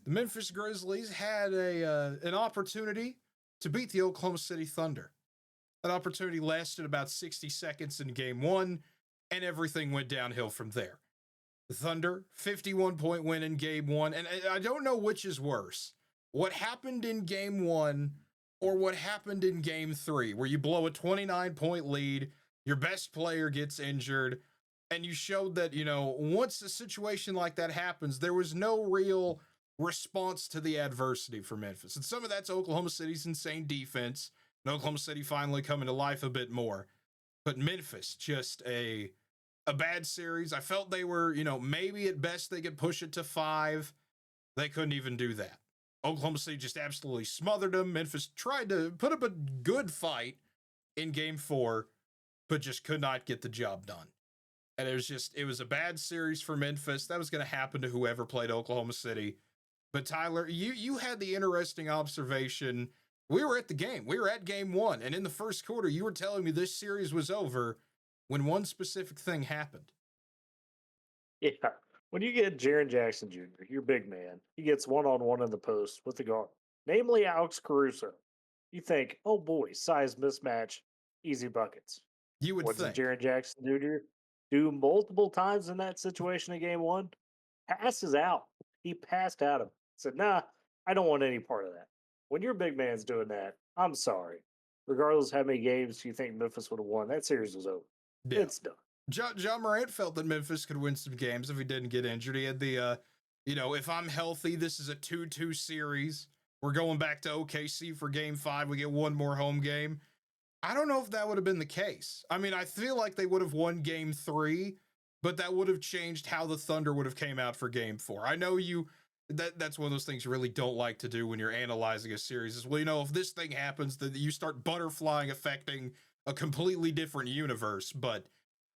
the Memphis Grizzlies had an opportunity to beat the Oklahoma City Thunder. That opportunity lasted about 60 seconds in game one, and everything went downhill from there. The Thunder, 51-point win in game one, and I don't know which is worse. What happened in game one or what happened in game three, where you blow a 29-point lead, your best player gets injured, and you showed that, once a situation like that happens, there was no real response to the adversity for Memphis. And some of that's Oklahoma City's insane defense, and Oklahoma City finally coming to life a bit more. But Memphis, just a bad series. I felt they were, maybe at best they could push it to 5. They couldn't even do that. Oklahoma City just absolutely smothered them. Memphis tried to put up a good fight in game 4, but just could not get the job done. And it was a bad series for Memphis. That was going to happen to whoever played Oklahoma City. But Tyler, you had the interesting observation. We were at the game. We were at game 1. And in the first quarter, you were telling me this series was over when one specific thing happened. Yeah. When you get Jaren Jackson Jr., your big man, he gets one-on-one in the post with the guard, namely Alex Caruso. You think, oh boy, size mismatch, easy buckets. You would What think. did Jaren Jackson Jr. do multiple times in that situation in game 1? Passes out. He passed out of it. Said, nah, I don't want any part of that. When your big man's doing that, I'm sorry. Regardless of how many games you think Memphis would have won, that series was over. Yeah. It's done. John Morant felt that Memphis could win some games if he didn't get injured. He had the, if I'm healthy, this is a 2-2 series. We're going back to OKC for game 5. We get one more home game. I don't know if that would have been the case. I mean, I feel like they would have won game 3, but that would have changed how the Thunder would have came out for game 4. I know that's one of those things you really don't like to do when you're analyzing a series is, well, if this thing happens, then you start butterflying, affecting a completely different universe. But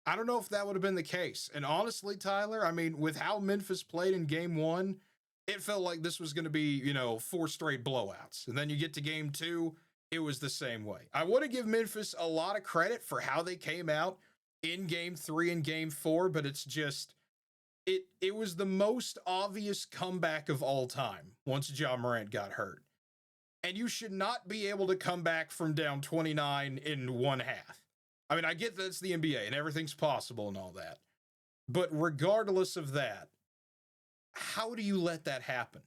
I don't know if that would have been the case. And honestly, Tyler, I mean, with how Memphis played in game 1, it felt like this was going to be, 4 straight blowouts. And then you get to game 2, it was the same way. I want to give Memphis a lot of credit for how they came out in game 3 and game 4, but it's just, it was the most obvious comeback of all time once John Morant got hurt. And you should not be able to come back from down 29 in one half. I mean, I get that it's the NBA and everything's possible and all that. But regardless of that, how do you let that happen?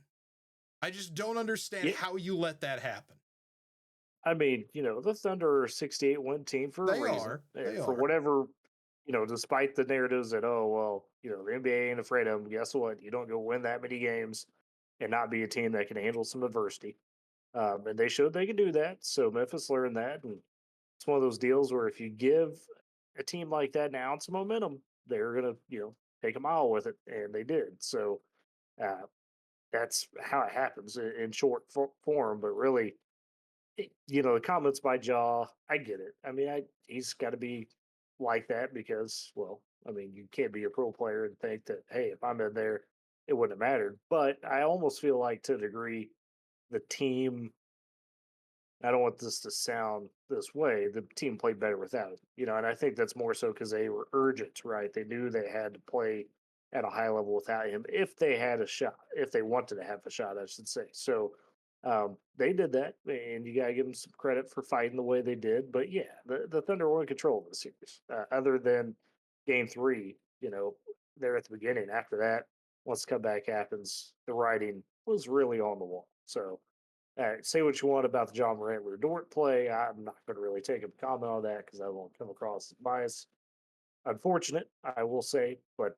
I just don't understand how you let that happen. I mean, the Thunder are a 68-win team for a reason. They for are. Whatever, despite the narratives that, the NBA ain't afraid of them, guess what? You don't go win that many games and not be a team that can handle some adversity. And they showed they can do that. So Memphis learned that. And it's one of those deals where if you give a team like that an ounce of momentum, they're going to, take a mile with it. And they did. So that's how it happens in short form. But really, the comments by Ja, I get it. I mean, he's got to be like that because, well, I mean, you can't be a pro player and think that, hey, if I'm in there, it wouldn't have mattered. But I almost feel like, to a degree, the team, I don't want this to sound this way, the team played better without it. And I think that's more so because they were urgent, right? They knew they had to play at a high level without him if they had a shot, if they wanted to have a shot, I should say. So they did that, and you got to give them some credit for fighting the way they did. But yeah, the Thunder were in control of the series, other than game 3, there at the beginning. After that, once the comeback happens, the writing was really on the wall. So say what you want about the John Morant or Dort play. I'm not going to really take a comment on that because I won't come across as biased. Unfortunate, I will say, but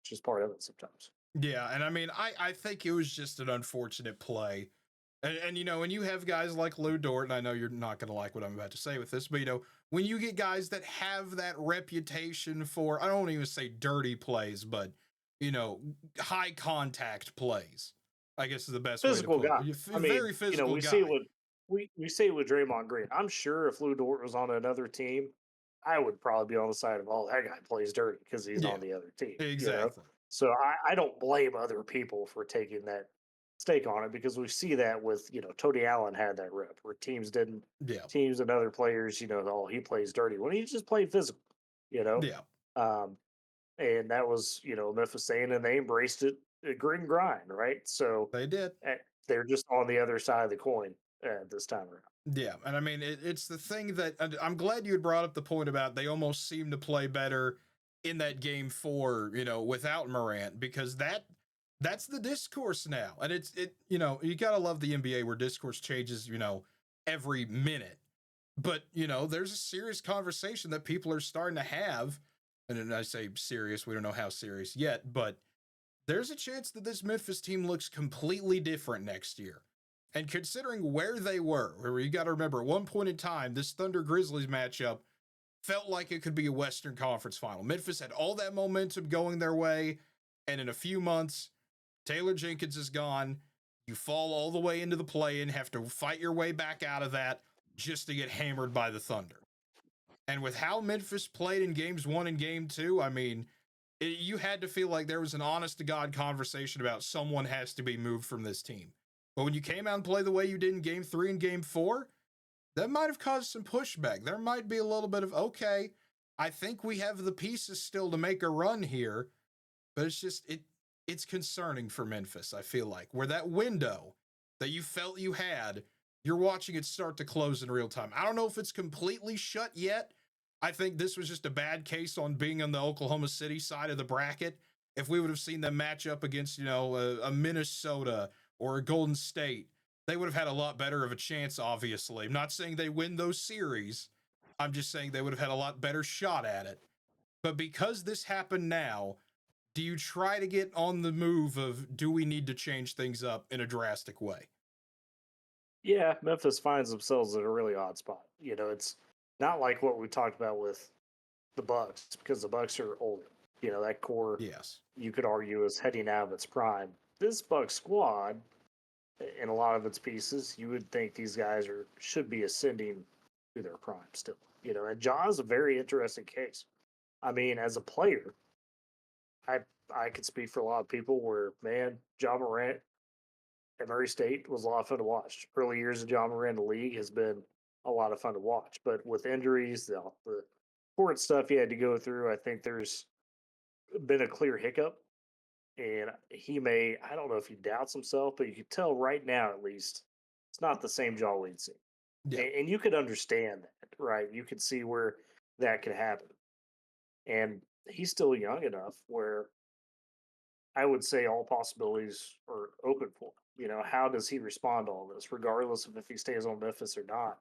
just part of it sometimes. Yeah, and I mean, I think it was just an unfortunate play. And when you have guys like Lou Dort, and I know you're not going to like what I'm about to say with this, but, when you get guys that have that reputation for, I don't even say dirty plays, but, high contact plays, I guess is the best physical way to put guy. it. Very physical we guy. See it with Draymond Green. I'm sure if Lou Dort was on another team, I would probably be on the side of, that guy plays dirty because he's on the other team. Exactly. So I don't blame other people for taking that stake on it because we see that with, Tony Allen had that rep where teams didn't, teams and other players, he plays dirty when he just played physical, Yeah. And that was, Memphis saying, and they embraced it grit and grind, right? So They did. they're just on the other side of the coin this time around. Yeah, and I mean it's the thing that and I'm glad you had brought up the point about they almost seem to play better in that game 4, without Morant because that's the discourse now. And you got to love the NBA where discourse changes, every minute. But, there's a serious conversation that people are starting to have. And then I say serious, we don't know how serious yet, but there's a chance that this Memphis team looks completely different next year. And considering where they where you got to remember, at one point in time, this Thunder Grizzlies matchup felt like it could be a Western Conference final. Memphis had all that momentum going their way, and in a few months, Taylor Jenkins is gone. You fall all the way into the play-in, have to fight your way back out of that just to get hammered by the Thunder. And with how Memphis played in games 1 and game 2, I mean, you had to feel like there was an honest-to-God conversation about someone has to be moved from this team. But when you came out and played the way you did in game 3 and game 4, that might have caused some pushback. There might be a little bit of, okay, I think we have the pieces still to make a run here, but it's concerning for Memphis, I feel like, where that window that you felt you had, you're watching it start to close in real time. I don't know if it's completely shut yet. I think this was just a bad case on being on the Oklahoma City side of the bracket. If we would have seen them match up against, a Minnesota or a Golden State, they would have had a lot better of a chance, obviously. I'm not saying they win those series. I'm just saying they would have had a lot better shot at it. But because this happened now, do you try to get on the move of do we need to change things up in a drastic way? Yeah, Memphis finds themselves at a really odd spot. It's not like what we talked about with the Bucks because the Bucks are older. That core, Yes. you could argue, is heading out of its prime. This Bucks squad, in a lot of its pieces, you would think these guys should be ascending to their prime still. And Ja's a very interesting case. I mean, as a player, I could speak for a lot of people where, man, Ja Morant at Murray State was a lot of fun to watch. Early years of Ja Morant in the league has been a lot of fun to watch. But with injuries, the court stuff he had to go through, I think there's been a clear hiccup. And I don't know if he doubts himself, but you could tell right now, at least, it's not the same Ja we'd seen. Yeah. And you could understand that, right? You could see where that could happen. And he's still young enough where I would say all possibilities are open for him. How does he respond to all this, regardless of if he stays on Memphis or not?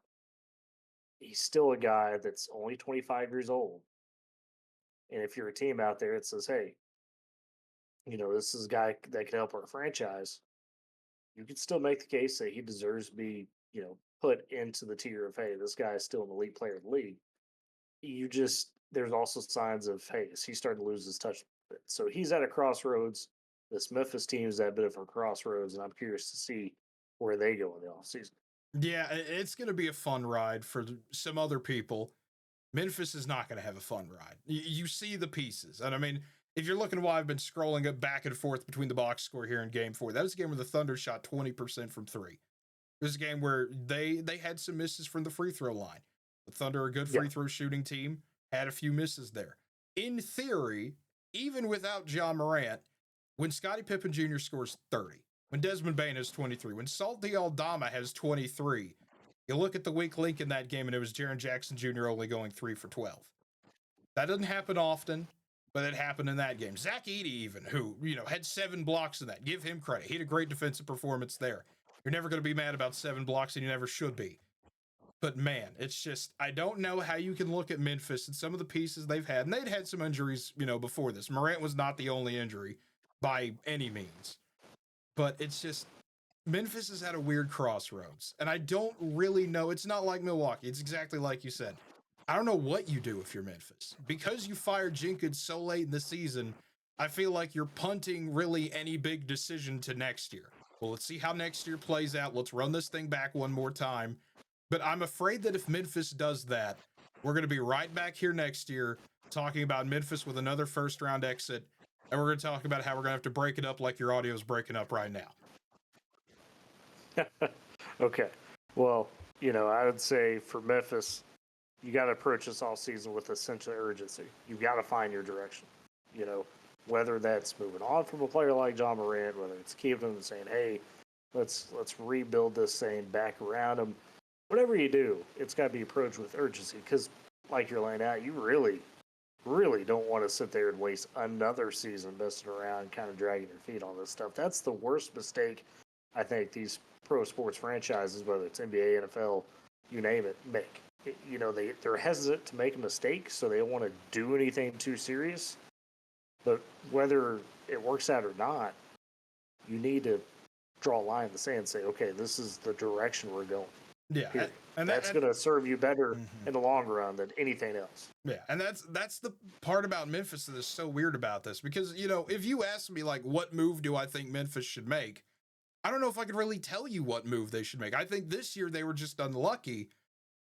He's still a guy that's only 25 years old. And if you're a team out there that says, hey, this is a guy that can help our franchise, you could still make the case that he deserves to be, put into the tier of, hey, this guy is still an elite player in the league. There's also signs of, hey, is he starting to lose his touch? So he's at a crossroads. This Memphis team is at a bit of a crossroads, and I'm curious to see where they go in the offseason. Yeah, it's going to be a fun ride for some other people. Memphis is not going to have a fun ride. You see the pieces. And I mean, if you're looking why I've been scrolling up back and forth between the box score here in game 4, that was a game where the Thunder shot 20% from 3. It was a game where they had some misses from the free throw line. The Thunder are a good free throw shooting team, had a few misses there. In theory, even without Ja Morant, when Scottie Pippen Jr. scores 30, when Desmond Bane has 23, when Salty Aldama has 23, you look at the weak link in that game, and it was Jaren Jackson Jr. only going 3 for 12. That doesn't happen often, but it happened in that game. Zach Edey even, who, had 7 blocks in that. Give him credit. He had a great defensive performance there. You're never going to be mad about 7 blocks, and you never should be. But, man, it's just, I don't know how you can look at Memphis and some of the pieces they've had. And they'd had some injuries, before this. Morant was not the only injury by any means. But it's just, Memphis is at a weird crossroads. And I don't really know. It's not like Milwaukee. It's exactly like you said. I don't know what you do if you're Memphis. Because you fired Jenkins so late in the season, I feel like you're punting really any big decision to next year. Well, let's see how next year plays out. Let's run this thing back one more time. But I'm afraid that if Memphis does that, we're going to be right back here next year talking about Memphis with another first-round exit, and we're going to talk about how we're going to have to break it up like your audio is breaking up right now. Okay. Well, I would say for Memphis, you got to approach this all season with a sense of urgency. You've got to find your direction. whether that's moving on from a player like John Morant, whether it's keeping him and saying, hey, let's rebuild this thing back around him. Whatever you do, it's got to be approached with urgency because, like you're laying out, you really, really don't want to sit there and waste another season messing around, kind of dragging your feet on this stuff. That's the worst mistake I think these pro sports franchises, whether it's NBA, NFL, you name it, make. They're hesitant to make a mistake, so they don't want to do anything too serious. But whether it works out or not, you need to draw a line in the sand and say, okay, this is the direction we're going. Yeah, and that's going to serve you better in the long run than anything else. Yeah, and that's the part about Memphis that is so weird about this because, if you ask me, like, what move do I think Memphis should make, I don't know if I could really tell you what move they should make. I think this year they were just unlucky,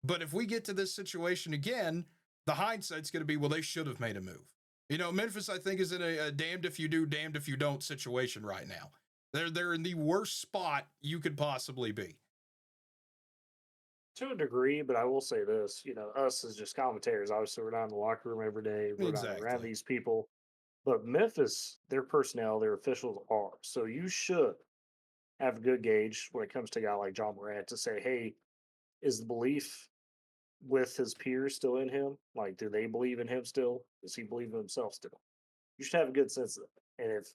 but if we get to this situation again, the hindsight's going to be, well, they should have made a move. Memphis, I think, is in a damned if you do, damned if you don't situation right now. They're in the worst spot you could possibly be. To a degree, but I will say this, us as just commentators, obviously we're not in the locker room every day. We're not around these people. But Memphis, their personnel, their officials are. So you should have a good gauge when it comes to a guy like John Morant to say, hey, is the belief with his peers still in him? Like, do they believe in him still? Does he believe in himself still? You should have a good sense of that. And if,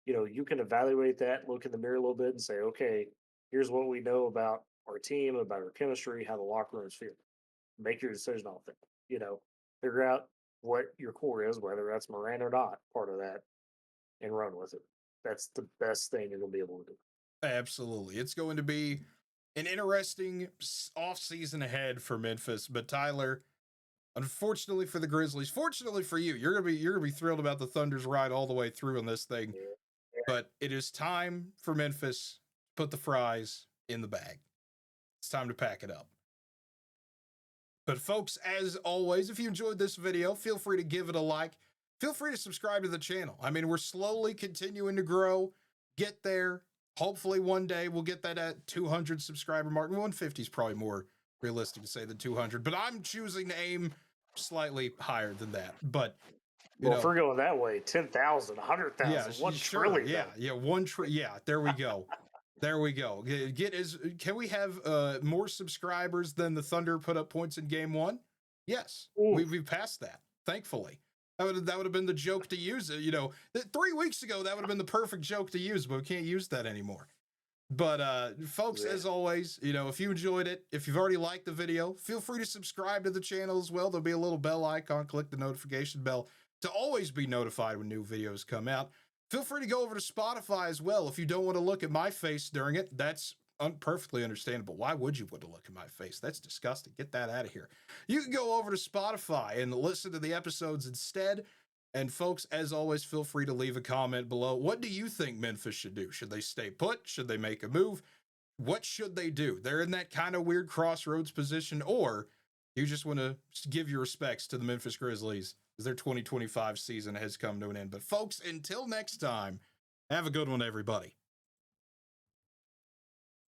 you can evaluate that, look in the mirror a little bit and say, okay, here's what we know about our team, about our chemistry, how the locker rooms feel. Make your decision off it. Figure out what your core is, whether that's Moran or not, part of that, and run with it. That's the best thing you're going to be able to do. Absolutely. It's going to be an interesting offseason ahead for Memphis, but Tyler, unfortunately for the Grizzlies, fortunately for you, you're gonna be thrilled about the Thunder's ride all the way through on this thing. Yeah. But it is time for Memphis to put the fries in the bag. It's time to pack it up. But folks, as always, if you enjoyed this video, feel free to give it a like. Feel free to subscribe to the channel. I mean, we're slowly continuing to grow, get there. Hopefully one day we'll get that at 200 subscriber mark. 150 is probably more realistic to say than 200, but I'm choosing to aim slightly higher than that. But if we're going that way, 10,000, 100,000, yeah, 1 trillion. Yeah, 1 trillion. Yeah, there we go. There we go. Can we have more subscribers than the Thunder put up points in game 1? Yes, we've passed that, thankfully. That would have been the joke to use. 3 weeks ago, that would have been the perfect joke to use, but we can't use that anymore. But folks, as always, if you enjoyed it, if you've already liked the video, feel free to subscribe to the channel as well. There'll be a little bell icon. Click the notification bell to always be notified when new videos come out. Feel free to go over to Spotify as well. If you don't want to look at my face during it, that's perfectly understandable. Why would you want to look at my face? That's disgusting. Get that out of here. You can go over to Spotify and listen to the episodes instead. And folks, as always, feel free to leave a comment below. What do you think Memphis should do? Should they stay put? Should they make a move? What should they do? They're in that kind of weird crossroads position, or you just want to give your respects to the Memphis Grizzlies as their 2025 season has come to an end. But folks, until next time, have a good one, everybody.